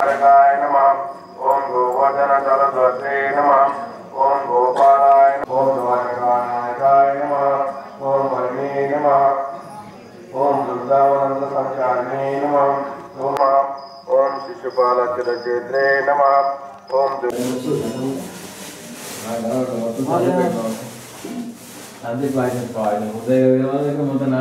नमः ओम गोवर्धन जलध्वजे नमः ओम गोपालाय ओम द्वारकानायकाय नमः ओम वरुणे नमः ओम वृंदावनंद संचारिणे नमः ओम शिशुपालचन्द्रे नमः ओम nanti banyak banget. Udah kemudian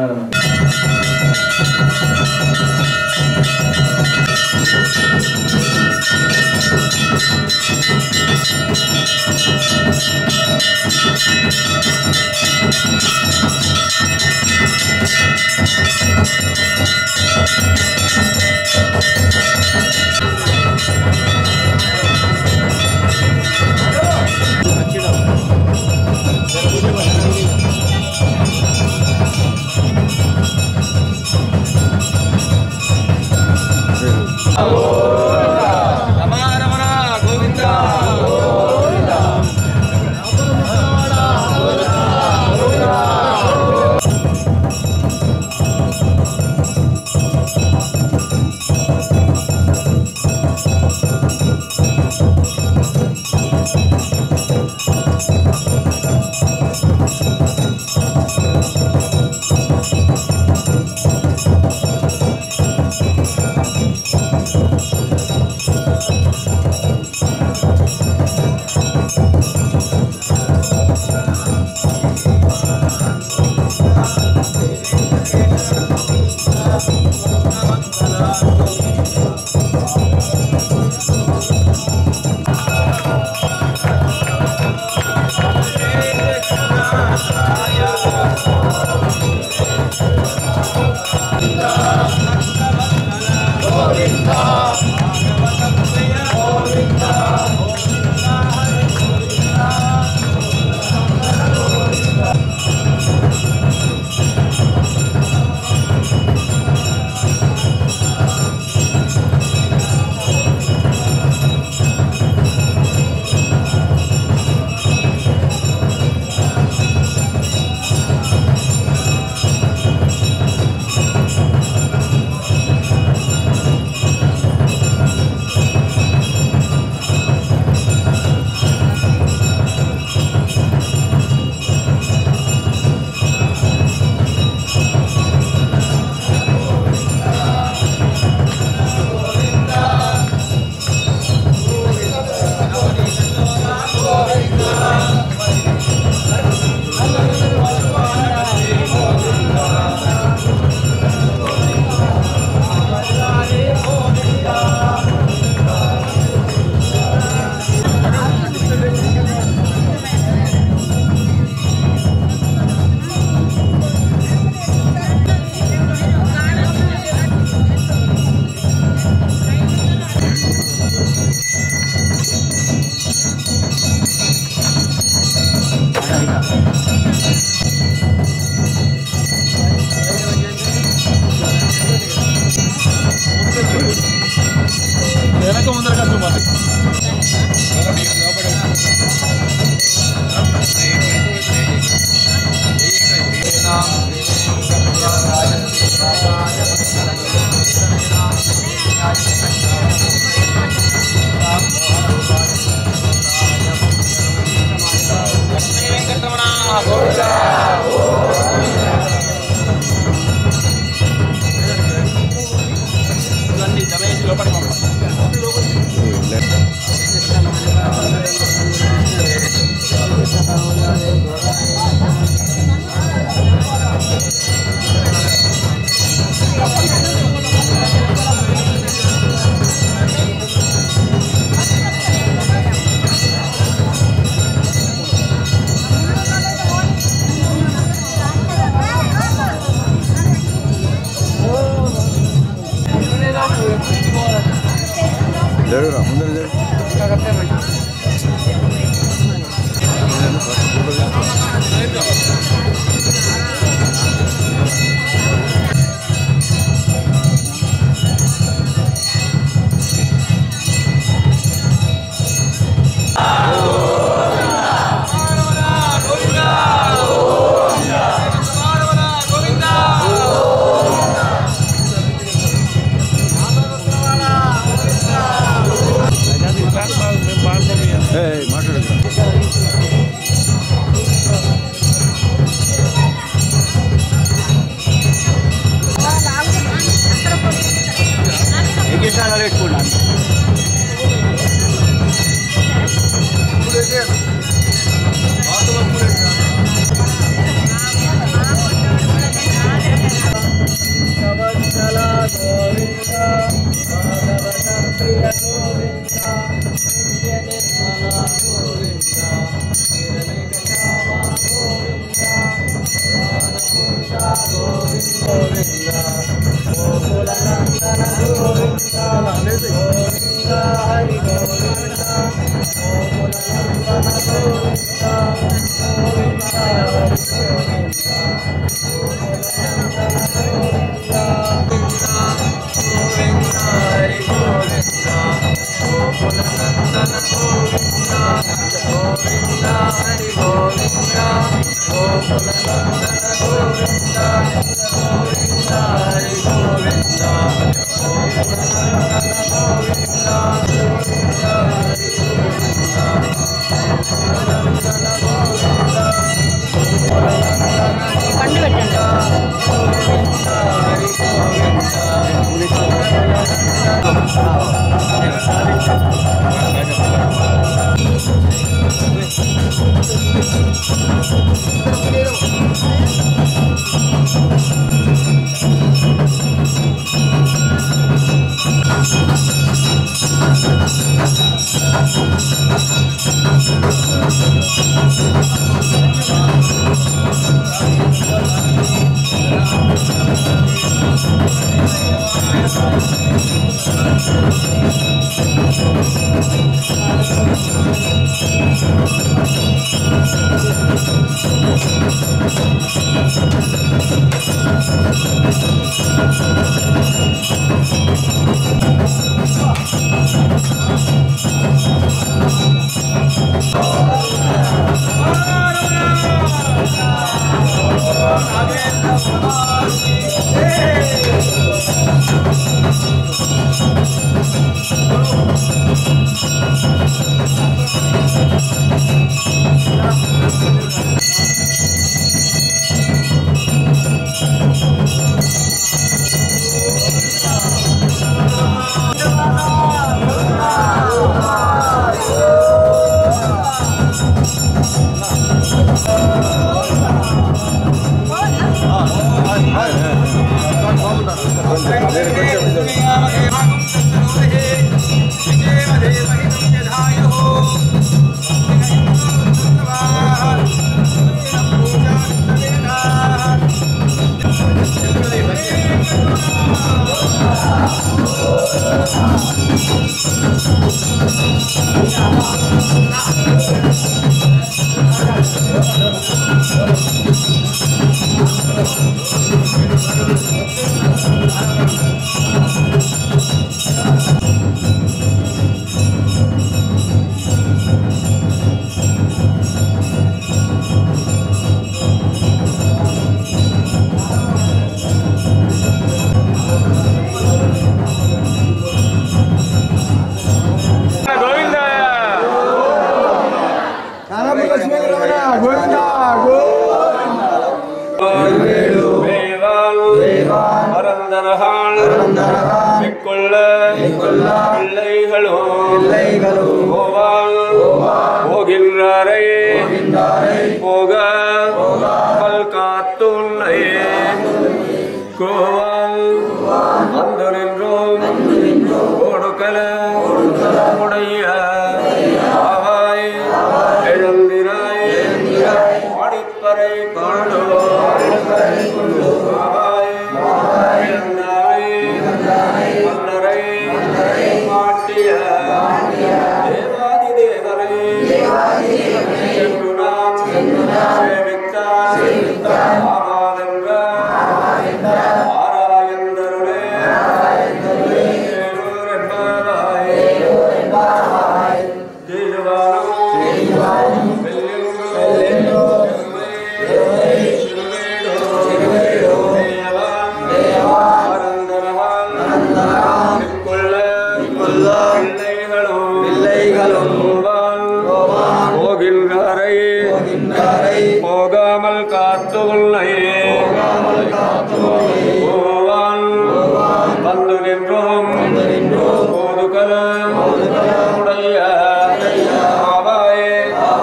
Bye.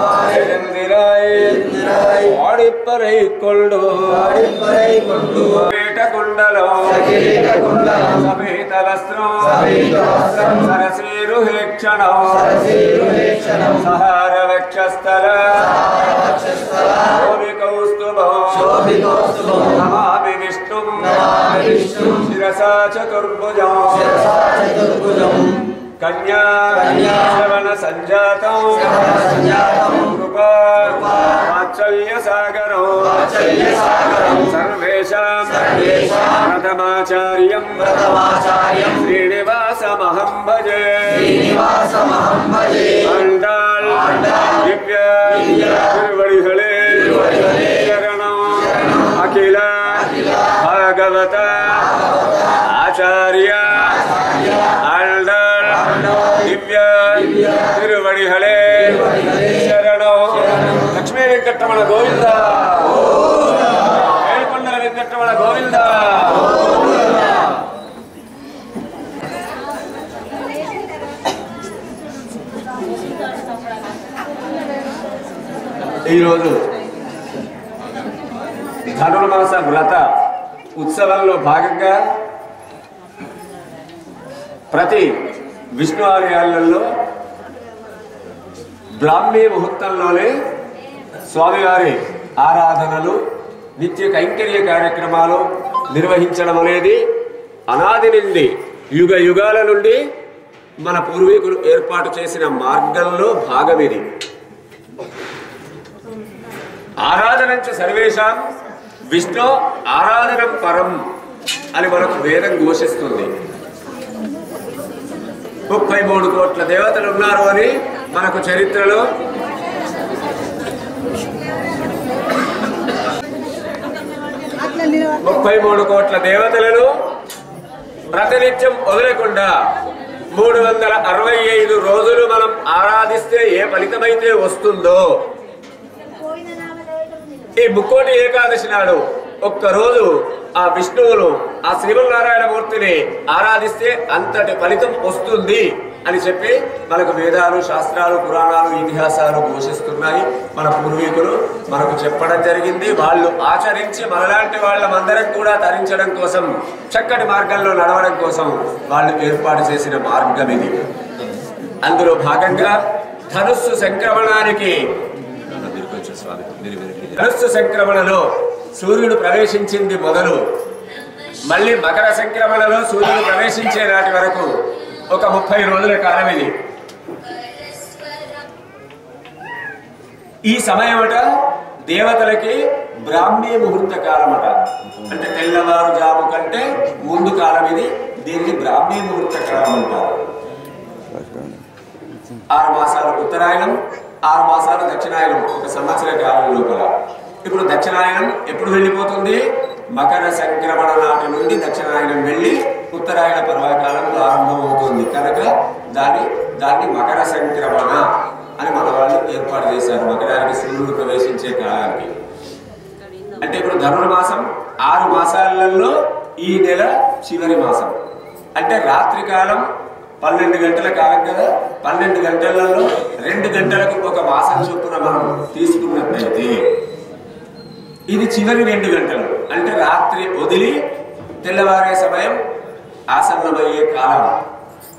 కుండలో సమేత వస్త్రం సరసీరుహేక్షణం సహార వక్షస్థల శోభికౌస్తుభం నమామి విష్ణుం శిరసా చతుర్భుజం కన్యా శ్రవణ సంజాతం కృపా వాత్సల్య సాగరం సర్వేషాం ప్రథమాచార్యం శ్రీనివాసమహం భజే ఆండాళ్ దివ్య తిరువడిகளே శరణం అఖిల భాగవత ఆచార్య ఆండాళ్ దివ్య తిరువడిகளே శరణం. లక్ష్మీ వెంకటరమణ గోవింద, ఏడుకొండల వెంకటరమణ గోవింద. ఈరోజు ధనుర్మాస వ్రత ఉత్సవంలో భాగంగా ప్రతి విష్ణు ఆలయాలలో బ్రాహ్మీ ముహూర్తంలోనే స్వామివారి ఆరాధనలు, నిత్య కైంకర్య కార్యక్రమాలు నిర్వహించడం అనేది అనాది నుండి యుగ యుగాల నుండి మన పూర్వీకులు ఏర్పాటు చేసిన మార్గంలో భాగం ఇది. ఆరాధనంచ సర్వేషాం విష్ణు ఆరాధనం పరం అని మనకు వేదం ఘోషిస్తుంది. 33 కోట్ల దేవతలు ఉన్నారు అని మనకు చరిత్రలో 33 కోట్ల దేవతలను ప్రతినిత్యం వదలకుండా 365 రోజులు మనం ఆరాధిస్తే ఏ ఫలితమైతే వస్తుందో, ఈ ముక్కోటి ఏకాదశి నాడు ఒక్కరోజు ఆ విష్ణువును, ఆ శ్రీమన్నారాయణ మూర్తిని ఆరాధిస్తే అంతటి ఫలితం వస్తుంది అని చెప్పి మనకు వేదాలు, శాస్త్రాలు, పురాణాలు, ఇతిహాసాలు ఘోషిస్తున్నాయి. మన పూర్వీకులు మనకు చెప్పడం జరిగింది. వాళ్ళు ఆచరించి మనలాంటి వాళ్ళమందరం కూడా తరించడం కోసం, చక్కటి మార్గంలో నడవడం కోసం వాళ్ళు ఏర్పాటు చేసిన మార్గం ఇది. అందులో భాగంగా ధనుస్సు సంక్రమణానికి, ధనుస్సు సంక్రమణలో సూర్యుడు ప్రవేశించింది మొదలు మళ్ళీ మకర సంక్రమణలో సూర్యుడు ప్రవేశించే నాటి వరకు ఒక 30 రోజుల కాలం ఇది. ఈ సమయమట దేవతలకి బ్రాహ్మీ ముహూర్త కాలమట. అంటే తెల్లవారుజాము కంటే ముందు కాలం ఇది. దీన్ని బ్రాహ్మీ ముహూర్త కాలం అంటారు. 6 మాసాలు ఉత్తరాయణం, 6 మాసాలు దక్షిణాయనం, ఒక సంవత్సర కాలం లోపల. ఇప్పుడు దక్షిణాయనం ఎప్పుడు వెళ్ళిపోతుంది? మకర సంక్రమణ నాటి నుండి దక్షిణాయనం వెళ్ళి ఉత్తరాయణ పర్వకాలం ప్రారంభమవుతుంది కనుక దాన్ని మకర సంక్రమణ అని మన వాళ్ళు ఏర్పాటు చేశారు. మకరానికి సూర్యుడు ప్రవేశించే కాలానికి. అంటే ఇప్పుడు ధనుర్మాసం 6 మాసాలలో ఈ నెల చివరి మాసం. అంటే రాత్రి కాలం 12 గంటల కాలం కదా. 12 గంటలలో 2 గంటలకు ఒక మాసం చొప్పున మనం తీసుకున్నట్లయితే ఇది చివరి 2 గంటలు. అంటే రాత్రి వదిలి తెల్లవారే సమయం ఆసన్నమయ్యే కాలం.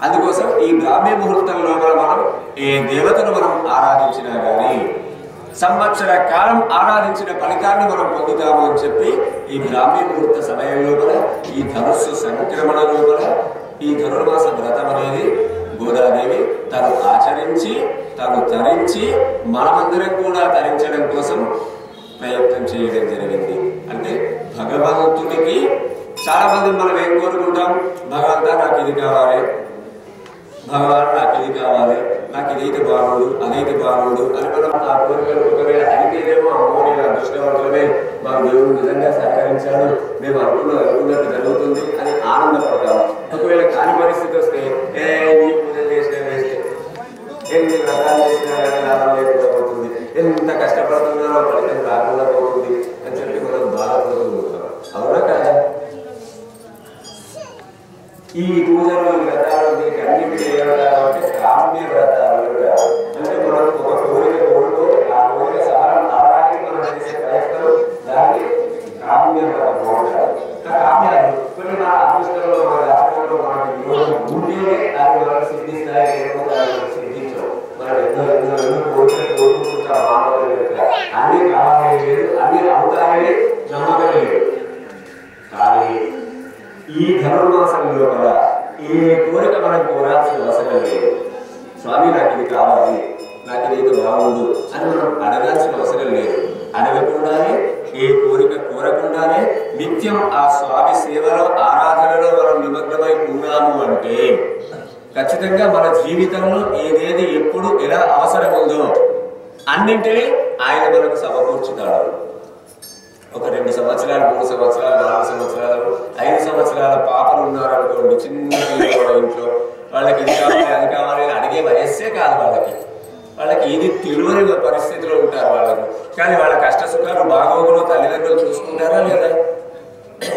అందుకోసం ఈ బ్రాహ్మీ ముహూర్తంలో మనం ఏ దేవతను మనం ఆరాధించినా కానీ సంవత్సర కాలం ఆరాధించిన ఫలితాన్ని మనం పొందుతాము అని చెప్పి ఈ బ్రాహ్మీ ముహూర్త సమయం లోపల, ఈ ధనుస్సు సంక్రమణ లోపల ఈ ధనుర్మాస వ్రతం అనేది గోదాదేవి తను ఆచరించి, తను తరించి మనమందరం కూడా తరించడం కోసం ప్రయత్నం చేయడం జరిగింది. అంటే భగవంతుడికి చాలా మంది మనం ఏం కోరుకుంటాం? భగవంతా నాకు ఇది కావాలి, భగవాన్ నాకు ఇది కావాలి, నాకు ఇదైతే బాగుండు, అదైతే బాగుండు అని మనం ఆ కోరికలు ఒకవేళ అడిగేదేమో అమ్మో నేను అదృష్టవంతులమే, మా దేవుడు నిజంగా సహకరించాడు, మేము అనుకున్నట్టు జరుగుతుంది అని ఆనందపడతాం. ఒకవేళ కాని పరిస్థితి వస్తే ఈ పూజలు చేసినా వేస్తే, ఎన్ని వ్రతాలు చేసినా లాభం లేకుండా పోతుంది, ఎంత కష్టపడుతున్నారో ఫలితం రాకుండా పోతుంది అని చెప్పి మనం బాధపడుతుంటాం. అవునా కదా? ఈ పూజలు, వ్రతాలు దీనికి అన్నింటి ఏమంటారంటే బ్రాహ్మీ వ్రతాలు. అంటే మనం ఒక కోరిక కోరుతూ ఆ కోరిక సారం ఆరానికి మనం చేసే ప్రయత్నం దాన్ని బ్రాహ్మీ వ్రతం అంటారు. స్వామి నాకు ఇది కావాలి, నాకు ఇది బాగుండు అని మనం అడగాల్సిన అవసరం లేదు. అడగకుండానే, ఏ కోరిక కోరకుండానే నిత్యం ఆ స్వామి సేవలో, ఆరాధనలో మనం నిమగ్నమై ఉన్నాము అంటే ఖచ్చితంగా మన జీవితంలో ఏదేది ఎప్పుడు ఎలా అవసరం ఉందో అన్నింటినీ ఆయన మనకు సమకూర్చుతాడు. ఒక 2 సంవత్సరాలు, 3 సంవత్సరాలు, 4 సంవత్సరాలు, 5 సంవత్సరాల పాపలు ఉన్నారనుకోండి, చిన్న పిల్లలు ఇంట్లో, వాళ్ళకి ఇది కావాలి అది కావాలి అడిగే వయస్సే కాదు వాళ్ళకి ఇది తెలియని పరిస్థితిలో ఉంటారు వాళ్ళకు. కానీ వాళ్ళ కష్ట సుఖాలు బాగోగులు తల్లిదండ్రులు చూసుకుంటారా లేదా?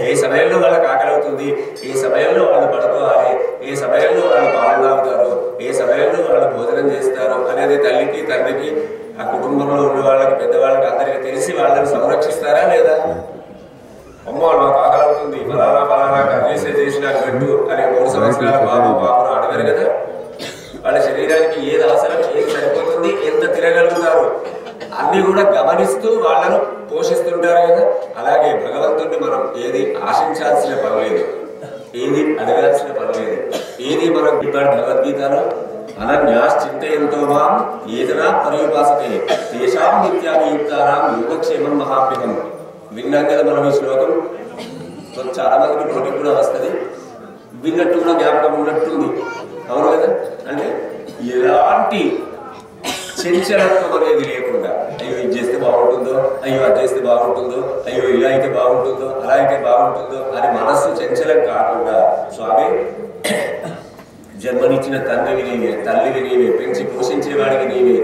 ఏ సమయంలో వాళ్ళకి ఆకలి అవుతుంది, ఏ సమయంలో వాళ్ళు పడుకోవాలి, ఏ సమయంలో వాళ్ళు పాలు తాగుతారు, ఏ సమయంలో వాళ్ళు భోజనం చేస్తారు అనేది తల్లికి తండ్రికి ఆ కుటుంబంలో ఉన్న వాళ్ళకి పెద్దవాళ్ళకి అందరికీ తెలిసి వాళ్ళని సంరక్షిస్తారా లేదా? అమ్మో నాకు ఆకలి అవుతుంది, ఫలానా కర్రీసే చేసినాక పెట్టు అని 3 సంవత్సరాల బాబును అడగరు కదా. వాళ్ళ శరీరానికి ఏది అవసరం, ఏది సరిపోతుంది, ఎంత తినగలుగుతారు అన్ని కూడా గమనిస్తూ వాళ్ళను పోషిస్తుంటారు కదా. అలాగే భగవంతుడిని మనం ఏది ఆశించాల్సిన పని లేదు, ఏది అడగాల్సిన పని లేదు, ఏది మనం చెప్పాడు భగవద్గీతలో, అనన్యాశ్చింతయంతో మాం ఏదైనా పర్యుపాసతే తేషాం నిత్యాభియుక్తానాం యోగక్షేమం మహాభ్యమం. విన్నాం కదా మనం ఈ శ్లోకం. చాలా మందికి నోటికి కూడా వస్తుంది, విన్నట్టు కూడా జ్ఞాపకం ఉన్నట్టుంది, అవును కదా. అంటే ఎలాంటి చంచలత్వం అనేది లేకుండా, అయ్యో ఇది చేస్తే బాగుంటుందో, అయ్యో అది చేస్తే బాగుంటుందో, అయ్యో ఇలా అయితే బాగుంటుందో, అలా అయితే బాగుంటుందో అని మనస్సు చంచలం కాకుండా, స్వామి జన్మనిచ్చిన తండ్రివి నీవే, తల్లివి నీవే, పెంచి పోషించేవాడికి నీవే,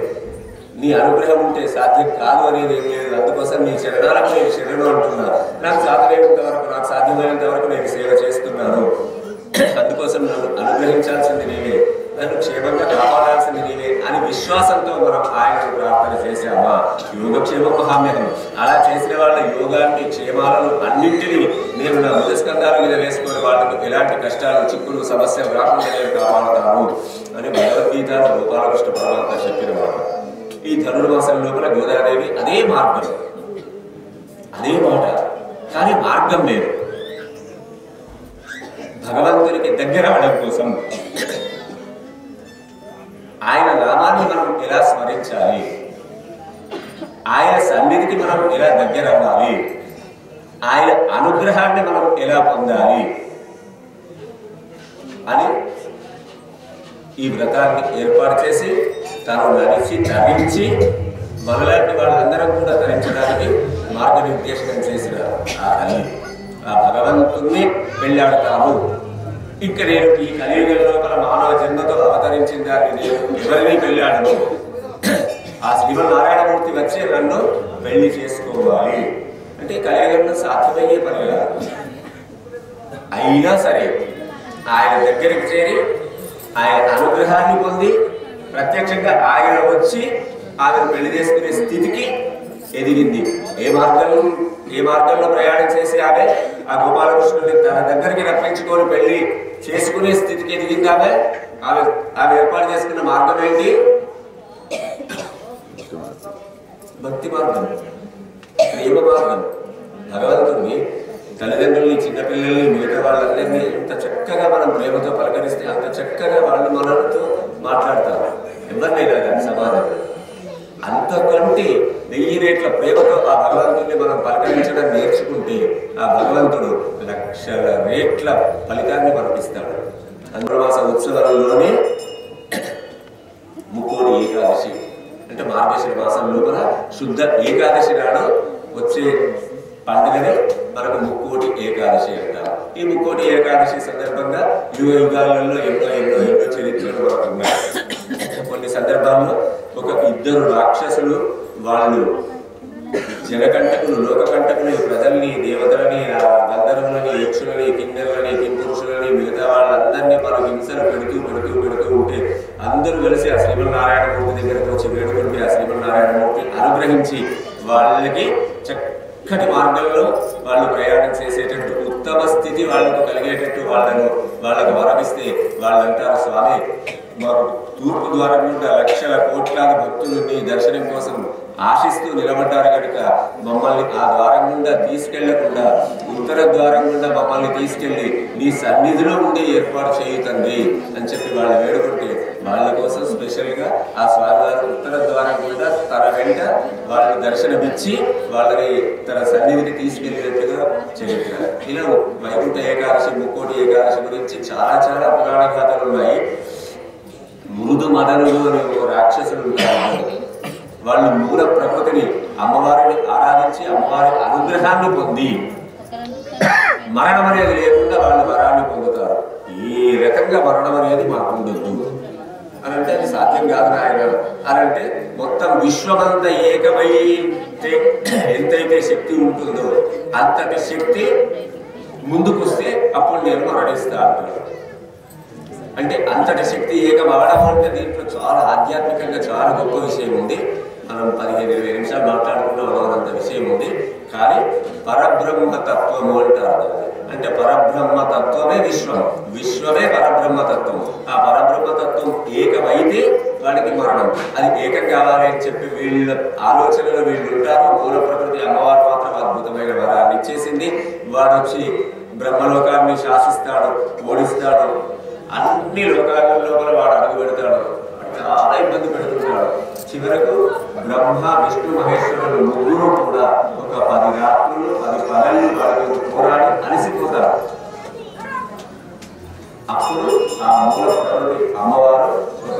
నీ అనుగ్రహం ఉంటే సాధ్యం కాదు అనేది ఏం లేదు. అందుకోసం నీ శరణాలకు నేను శరణు అంటున్నా. నాకు సాధ్యమైనంత వరకు, నాకు సాధ్యమైనంత వరకు నేను సేవ చేస్తున్నాను. అందుకోసం నన్ను అనుగ్రహించాల్సింది నీవే, నన్ను క్షేమంగా కాపాడాల్సింది నీవే అని విశ్వాసంతో మనం ఆయనను ప్రార్థన చేశామా, యోగక్షేమం మహామ్యహం. అలా చేసిన వాళ్ళ యోగాన్ని, క్షేమాలను అన్నింటినీ నేను నా బుధస్కంధాల మీద వేసుకుని వాళ్ళకు ఎలాంటి కష్టాలు, చిక్కులు, సమస్యలు రాకుండా నేను కాపాడుతాను అని భగవద్గీతలో గోపాలకృష్ణ పరమాత్మ చెప్పిన మాట. ఈ ధనుర్మాసం లోపల గోదాదేవి అదే మార్గం, అదే మాట, కానీ మార్గం లేదు. భగవంతునికి దగ్గర అవడం కోసం ఆయన నామాన్ని మనం ఎలా స్మరించాలి, ఆయన సన్నిధికి మనం ఎలా దగ్గర అవ్వాలి, ఆయన అనుగ్రహాన్ని మనం ఎలా పొందాలి అని ఈ వ్రతాన్ని ఏర్పాటు చేసి తను నడిచి తరించి మనలాంటి వాళ్ళందరం కూడా ధరించడానికి మార్గనిర్దేశం చేసిన ఆ తల్లి, ఆ భగవంతుణ్ణి పెళ్ళాడతాను. ఇంకా నేను ఈ కలియుగం లోపల మానవ జన్మతో అవతరించిన దాన్ని నేను ఎవరిని పెళ్ళాడను, ఆ శ్రీమన్నారాయణమూర్తి వచ్చి నన్ను పెళ్లి చేసుకోవాలి అంటే కలియుగంలో సాధ్యమయ్యే పని కాదు. అయినా సరే ఆయన దగ్గరికి చేరి ఆయన అనుగ్రహాన్ని పొంది ప్రత్యక్షంగా ఆయన వచ్చి ఆమెను పెళ్లి చేసుకునే స్థితికి ఎదిగింది. ఏ మార్గంలో ప్రయాణం చేసి ఆమె ఆ గోపాలకృష్ణుడిని తన దగ్గరికి రప్పించుకొని పెళ్లి చేసుకునే స్థితికి ఎదిగింది. ఆమె ఏర్పాటు చేసుకున్న మార్గం ఏంటి? భక్తి మార్గం, ప్రేమ మార్గం. భగవంతుడిని, తల్లిదండ్రుల్ని, చిన్నపిల్లల్ని, మిగతా వాళ్ళందరినీ ఎంత చక్కగా మనం ప్రేమతో పలకరిస్తే అంత చక్కగా వాళ్ళు మనతో మాట్లాడతారు. ఎవరినైనా కానీ సమాజంలో అంతకంటే 1000 రెట్ల ప్రేమతో ఆ భగవంతుడిని మనం పలకరించడం నేర్చుకుంటే ఆ భగవంతుడు 1,00,000 రెట్ల ఫలితాన్ని మనకిస్తాడు. ధనుర్మాస ఉత్సవాలలోనే ముక్కోటి ఏకాదశి అంటే మార్గశిర మాసం లోపల శుద్ధ ఏకాదశి నాడు వచ్చే పండుగనే మనకు ముక్కోటి ఏకాదశి అంటారు. ఈ ముక్కోటి ఏకాదశి సందర్భంగా యుగాలలో ఎన్నో చరిత్రలు మనకు ఉన్నాయి. కొన్ని సందర్భాల్లో ఒక 2 రాక్షసులు, వాళ్ళు జనకంటకులు, లోకకంటకులు, ప్రజల్ని, దేవతలని, గంధర్వులని, యక్షులని, కిన్నెరులని, కింపురుషులని, మిగతా వాళ్ళందరినీ మనం హింసలు పెడుతూ ఉంటే అందరూ కలిసి ఆ శ్రీమన్నారాయణమూర్తి దగ్గరకు వచ్చి వేడుకుంటే ఆ శ్రీమన్నారాయణమూర్తి అనుగ్రహించి వాళ్ళకి చక్కటి మార్గంలో వాళ్ళు ప్రయాణం చేసేటట్టు ఉత్తమ స్థితి వాళ్ళకు కలిగేటట్టు వాళ్ళకు వరమిస్తే వాళ్ళంటారు, స్వామి మాకు తూర్పు ద్వారం నుండి 1,00,000 కోట్లాది భక్తులు నీ దర్శనం కోసం ఆశిస్తూ నిలబడ్డారు కనుక మమ్మల్ని ఆ ద్వారం గుండా తీసుకెళ్లకుండా ఉత్తర ద్వారం గుండా మమ్మల్ని తీసుకెళ్లి నీ సన్నిధిలో ఉండి ఏర్పాటు చేయుతండి అని చెప్పి వాళ్ళు వేడుకుంటే వాళ్ళ కోసం స్పెషల్గా ఆ స్వామివారి ఉత్తర ద్వారం కూడా తన వెంట వాళ్ళని దర్శనమిచ్చి వాళ్ళని తన సన్నిధికి తీసుకెళ్ళినట్టుగా చరిత్ర. ఇలా వైకుంఠ ఏకాదశి, ముక్కోటి ఏకాదశి గురించి చాలా చాలా పురాణ గాథలు ఉన్నాయి. మృదు మదనులు అనే ఒక రాక్షసులు ఉంటారు. వాళ్ళు మూల ప్రకృతిని అమ్మవారిని ఆరాధించి అమ్మవారి అనుగ్రహాన్ని పొంది మరణం అనేది లేకుండా వాళ్ళు వరాన్ని పొందుతారు. ఈ రకంగా మరణం అనేది మాకు ఉండొద్దు అని అంటే అది సాధ్యం కాదు నాయన అని అంటే మొత్తం విశ్వమంతా ఏకమైతే ఎంతైతే శక్తి ఉంటుందో అంతటి శక్తి ముందుకొస్తే అప్పుడు నేను మరణిస్తా అంటాడు. అంటే అంతటి శక్తి ఏకం అవడం అంటే దీంట్లో చాలా ఆధ్యాత్మికంగా చాలా గొప్ప విషయం ఉంది. మనం 15-20 నిమిషాలు మాట్లాడుకున్నాం, అంత విషయం ఉంది. కానీ పరబ్రహ్మ తత్వము అంటారు. అంటే పరబ్రహ్మ తత్వమే విశ్వం, విశ్వమే పరబ్రహ్మ తత్వం. ఆ పరబ్రహ్మ తత్వం ఏకమైతే వాడికి మరణం. అది ఏకం కావాలి అని చెప్పి వీళ్ళ ఆలోచనలు వీళ్ళు ఉంటారు. మూల ప్రకృతి అమ్మవారు మాత్రం అద్భుతమైన వరాన్ని ఇచ్చేసింది. వాడు వచ్చి బ్రహ్మలోకాన్ని శాసిస్తాడు, ఓడిస్తాడు, అన్ని లోకాలలో వాడు అడుగు పెడతాడు, చాలా ఇబ్బంది పెడుతున్నాడు. చివరకు బ్రహ్మ విష్ణు మహేశ్వరులు ముగ్గురు కూడా ఒక 10 రాత్రులు 10 పగళ్ళు వాళ్ళకు పోరాడి అలసిపోతారు. అప్పుడు ఆ మూల ప్రకృతి అమ్మవారు ఒక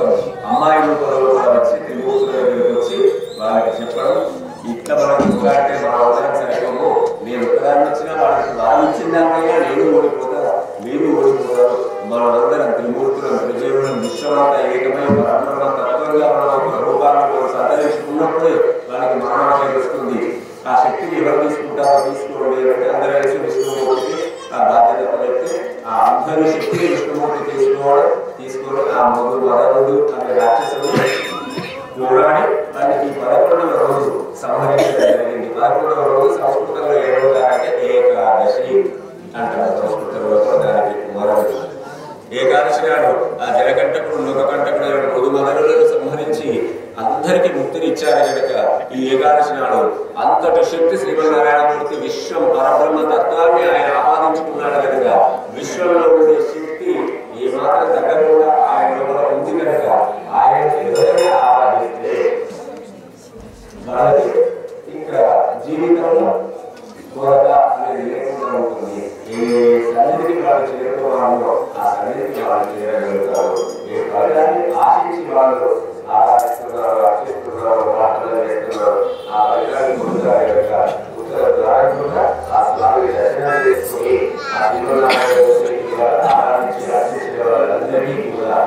అమ్మాయి రూపంలో కూడా వచ్చి త్రిమూర్తుల దగ్గరికి వచ్చి వాళ్ళకి చెప్పడం, ఇట్లా మనకి అంటే మన అవసరం సరిపోము, నేను ఒక్కదాన్ని వచ్చినా వాళ్ళకి వాళ్ళు ఇచ్చిన దానికైనా నేను ఓడిపోతా, మీరు ఓడిపోతారు, మనమందరం త్రిమూర్తులం త్రిజీవులం విశ్వమంతా ఏకమై పరబ్రహ్మ తత్వంగా మన రూపాలను సంతరించుకున్నప్పుడే వాళ్ళకి మరణం అనేది వస్తుంది. ఆ శక్తిని ఎవరు తీసుకుంటారో తీసుకోండి అంటే అందరూ కలిసి విష్ణుమూర్తికి ఆ బాధ్యత పెట్టి ఆ అందరి శక్తిని విష్ణుమూర్తి తీసుకొని ఆ మదనుడు అనే రాక్షసుడు పోరాడి దానికి 11వ రోజు సంహరించడం జరిగింది. 11వ రోజు సంస్కృతంలో ఏమంటారంటే ఏకాదశి అంటారు. సంస్కృతంలో దానికి మరొకటి ఏకాదశి నాడు ఆ జలకంఠకుడు లోకకంఠకుడు మృదు మదనులను సంహరించి అందరికీ ముక్తిని ఇచ్చారు కనుక ఈ ఏకాదశి నాడు అంతటి శక్తి శ్రీమన్నారాయణమూర్తి విశ్వం పరబ్రహ్మ తత్వాన్ని ఆయన ఆపాదించుకున్నాడు కనుక విశ్వంలో ఉండే శక్తి ఏ మాత్రం తగ్గకుండా ఆయన లోపల ఉంది కనుక ఆయన ఎవరైనా ఆరాధిస్తే వాళ్ళకి ఇంకా జీవితంలో కొరత అనేది లేకుండా ఉంటుంది. ఏ సన్నిధికి వాళ్ళు చేరుకోవాలో ఆ సన్నిధికి వాళ్ళు చేరగలుగుతారు. ఏ ఫలితాన్ని ఆశించి వాళ్ళు ఆరాధిస్తున్నారు, అర్చిస్తున్నారు, ప్రార్థన చేస్తున్నారు, ఆ ఫలితాన్ని పొందుతారు కనుక ఉత్తర ద్వారం కూడా ఆ స్వామి దర్శనం చేసుకుని ఆ శివనారాయణ ఆరాధించి అర్చించే వాళ్ళందరికీ కూడా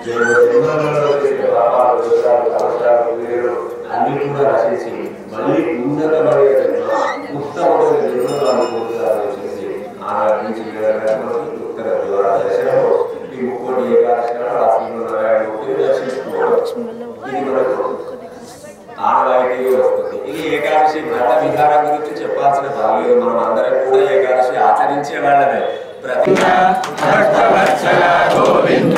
జన్మలో చేసే పాపాలు, దోషాలు, కలశాలు, వీరు అన్ని కూడా రచించి మళ్ళీ ఉన్నతమైన జన్మ ఉత్తమమైన జన్మలను పొందుతారని చేసి ఆరాధించి ఉత్తర ద్వార దర్శనము ఈ ముక్కోటి ఏకాదశి నాడు ఆ శ్రీమన్నారాయణమూర్తిని దర్శించుకోవడం ఇది మనకు ఆనవాయితీగా వస్తుంది. ఇది ఏకాదశి వ్రత విధానం గురించి చెప్పాల్సిన బాలేదు. మనం అందరం కూడా ఏకాదశి ఆచరించే వాళ్ళమే. ప్రతి గోవింద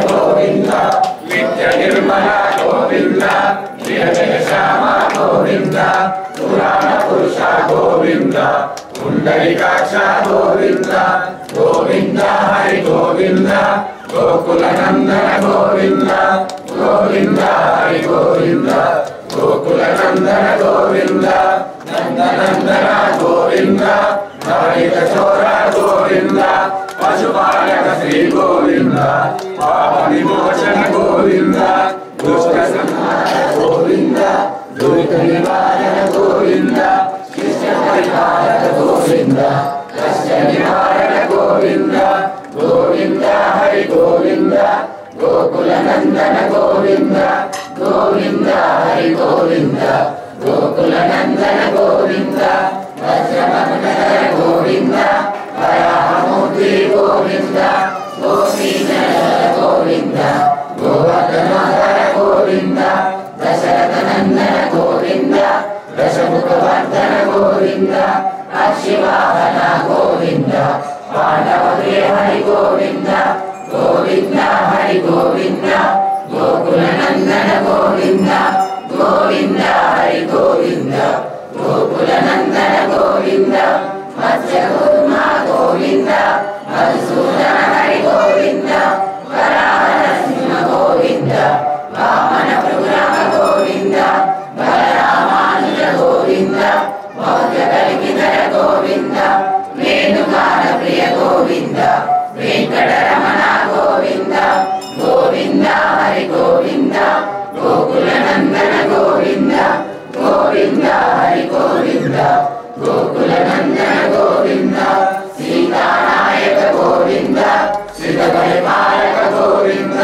గోవింద నిత్య నిర్మల గోవింద శ్యామ గోవింద పురాణ పురుష గోవింద పుండరీకాక్ష గోవింద గోవింద హరి గోవింద గోకుల నందన గోవింద గోవింద హరి గోవింద గోకుల నందన గోవింద నందనందన గోవింద నవనీత చోర గోవింద పశుపాలక శ్రీ గోవింద పాప విమోచన గోవింద దుష్ట సంహార గోవింద దురిత నివారణ గోవింద శిష్య పరిపాలక గోవింద కష్ట నివారణ గోవింద గోవింద హరి గోవింద గోకుల నందన గోవింద గోవింద హరి గోవింద గోకుల నందన గోవింద వజ్రమకుటధర గోవింద వరాహమూర్తి గోవింద గోపీనర గోవింద గోవర్ధనోధర గోవింద దశరథ నందన గోవింద దశముఖవర్ధన గోవింద అక్షివాహన గోవింద పాండవ హరి గోవింద గోవింద హరి గోవింద గోకుల నందన గోవింద గోవింద హరి గోవింద గోకుల నందన గోవింద మత్స్య గోవింద మధుసూదన హరి గోవింద వరాహ గోకులనందన గోవింద గోవింద హరి గోవింద గోకులనందన గోవింద సీతానాయక గోవింద శ్రీత పరిపాలక గోవింద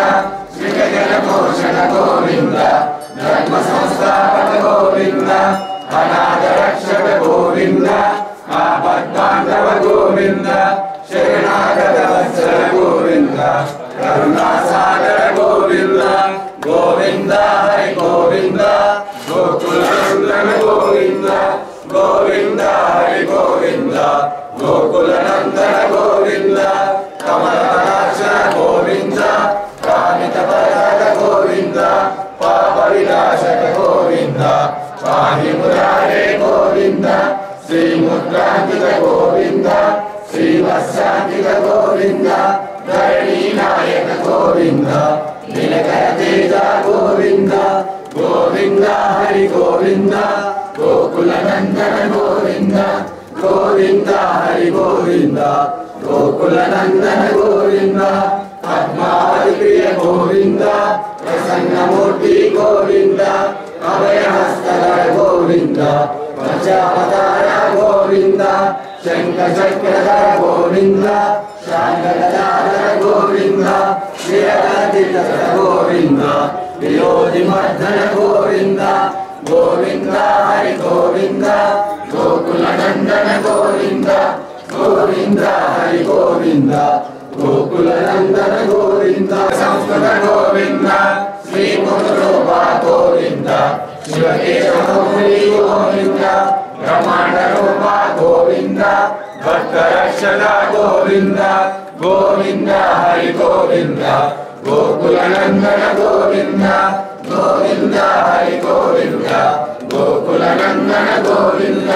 శ్రీజన పోషణ గోవింద ధర్మ సంస్థాపక గోవింద అనాథ రక్షక గోవింద ఆపద్బాంధవ గోవింద శరణాగత వత్సల గోవింద కరుణాసాగర గోవింద గోవింద హరి గోవింద గోకులనందన గోవింద గోవింద హరి గోవింద గోకులనందన గోవింద కమలనాశన గోవింద కామిత పరద గోవింద పాప వినాశక గోవింద పాహి మురారే గోవింద శ్రీ ముద్రాంకిత గోవింద శ్రీవత్సాంకిత గోవింద ధరణీ నాయక గోవింద నిలకర తేజ గోవింద గోవింద హరి గోవింద గోకులనందన గోవింద గోవింద హరి గోవింద గోకులనందన గోవింద పద్మావతి ప్రియ గోవింద ప్రసన్నమూర్తి గోవింద అభయహస్తధర గోవింద పంచావతార గోవింద శంఖ చక్రధర గోవింద శాంగదాధర గోవింద విరగదిత గోవింద వియోధి మర్దన గోవింద గోవింద హరి గోవింద గోకులనందన గోవింద గోవింద హరి గోవింద గోకులనందన గోవింద సంస్కృత గోవింద శ్రీ ముద్రూప గోవింద శివకేశవముని గోవింద బ్రహ్మాండ రూప గోవింద భక్త రక్షణ గోవింద గోవింద హరి గోవింద గోకులనందన గోవింద గోవింద హరి గోవింద గోకులనందన గోవింద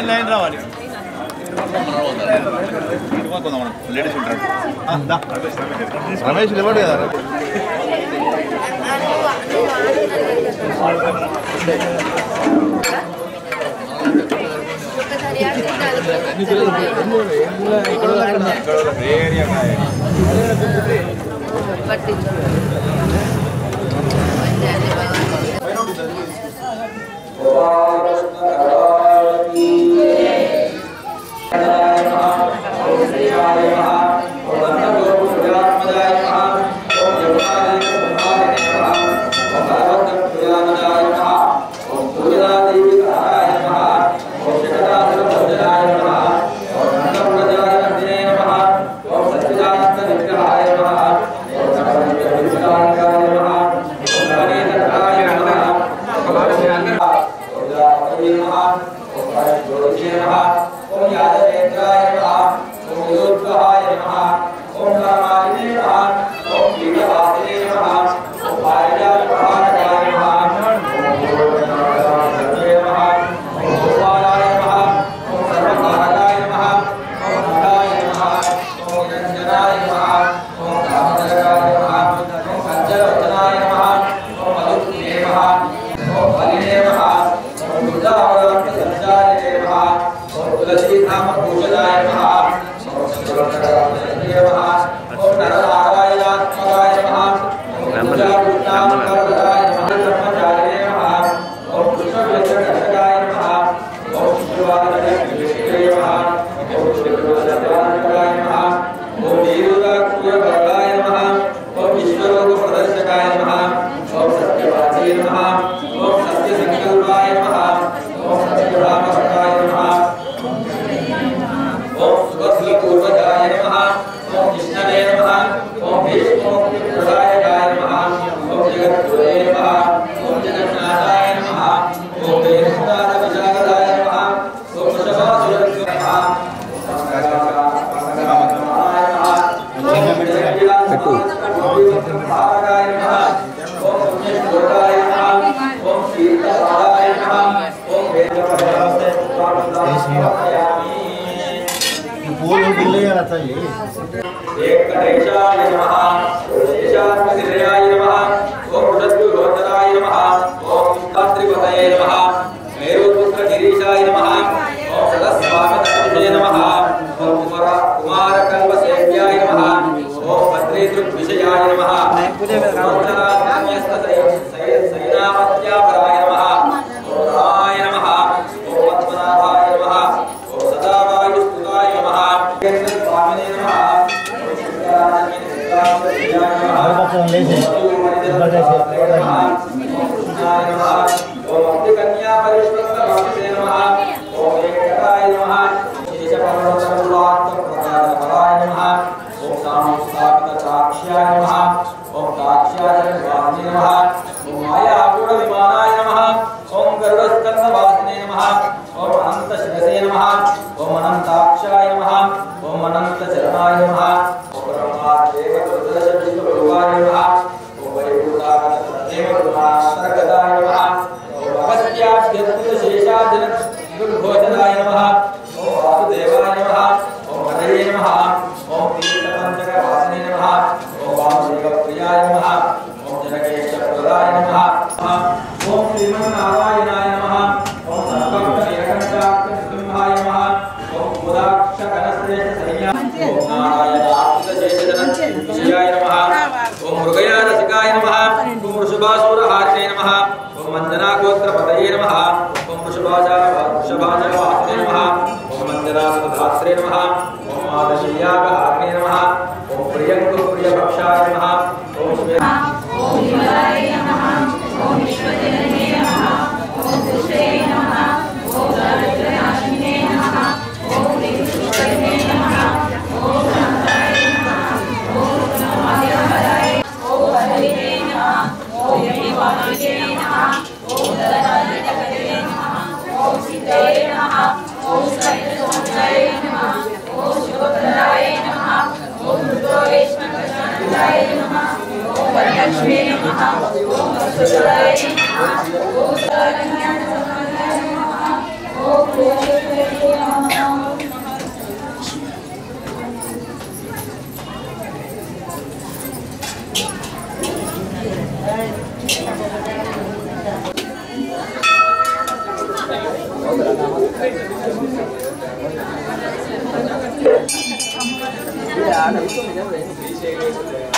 లైన్ రావాలి లేడీస్ ఉంటారు రమేష్ ఇవ్వడు కదా एक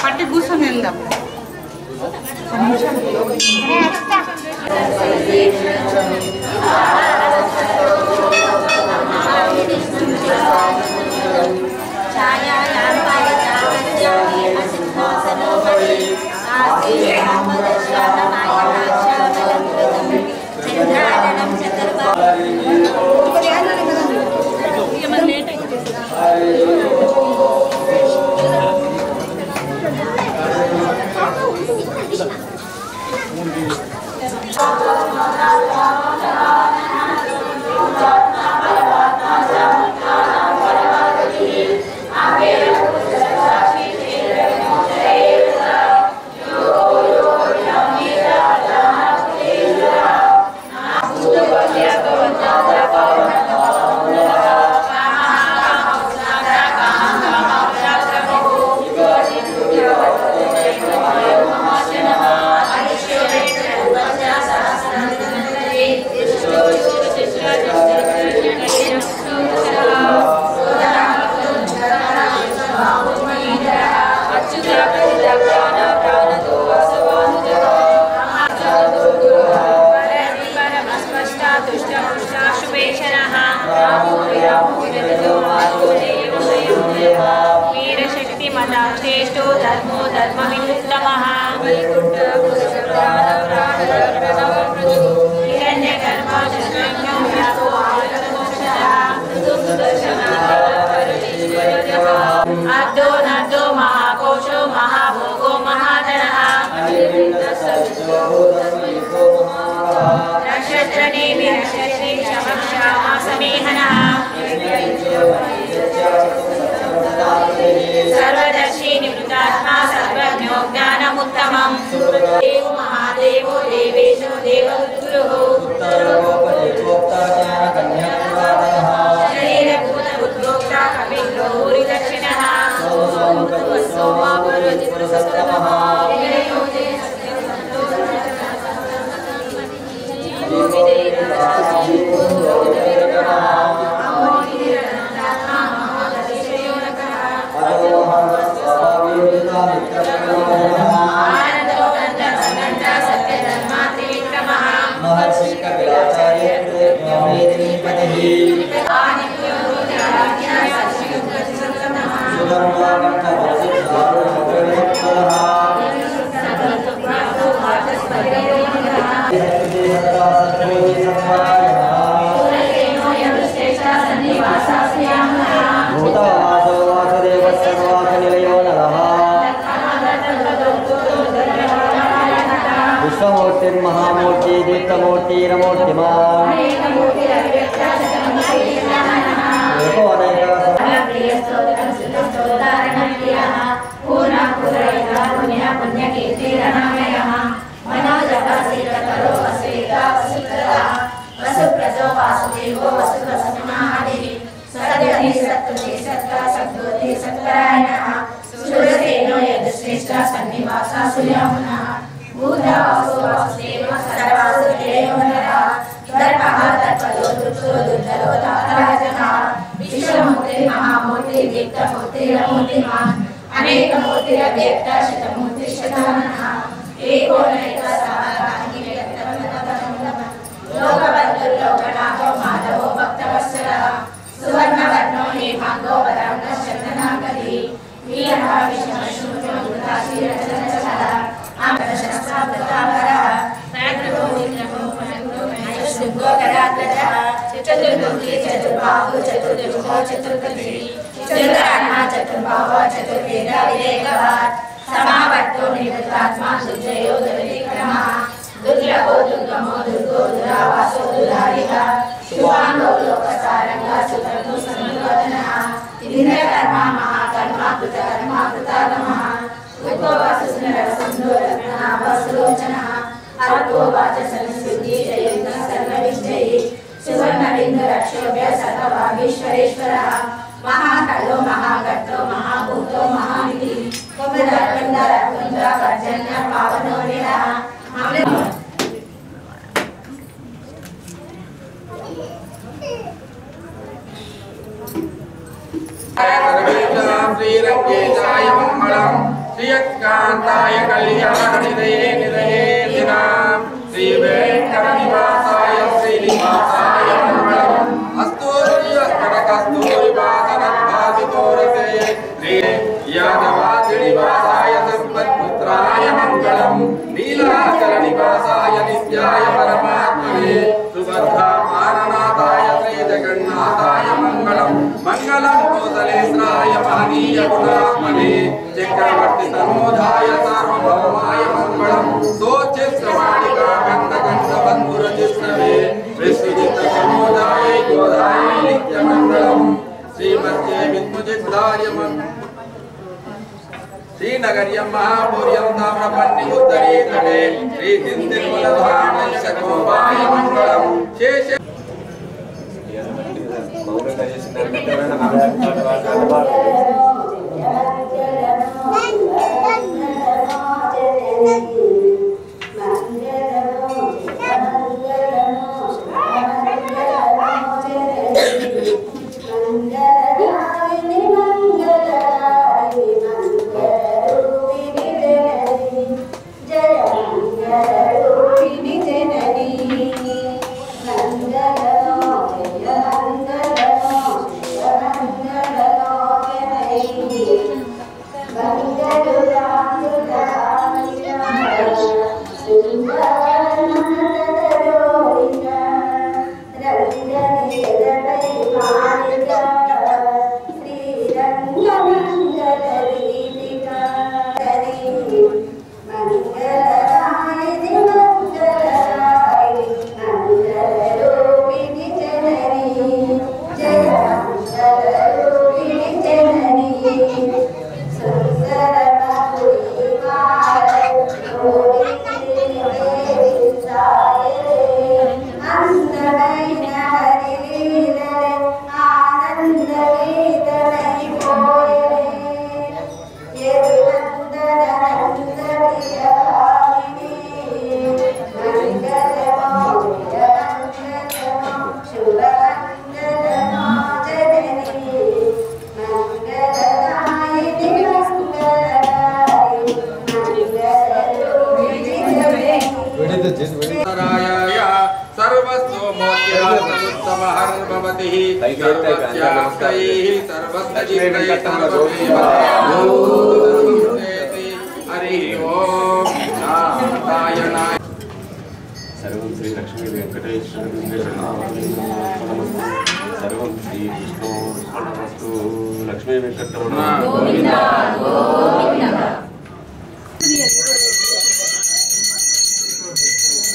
పట్టి కూర్చొని వెళ్దాం. Aduh,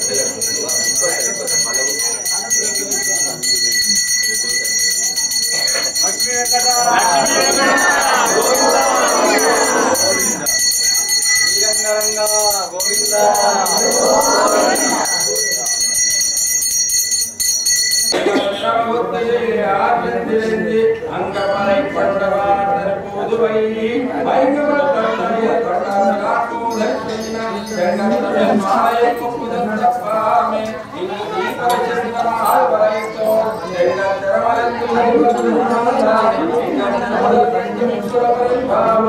Gracias. अंगपरै पंडवार पुदुवै वैगवतन्ने पंडवाटू दक्षिण गंगतरे माय कुपुदंतपामे इंगी परिचंदमाल वरैतो गंगतरमलंतु इंगंतरमल पंचमिसुरपरिभाव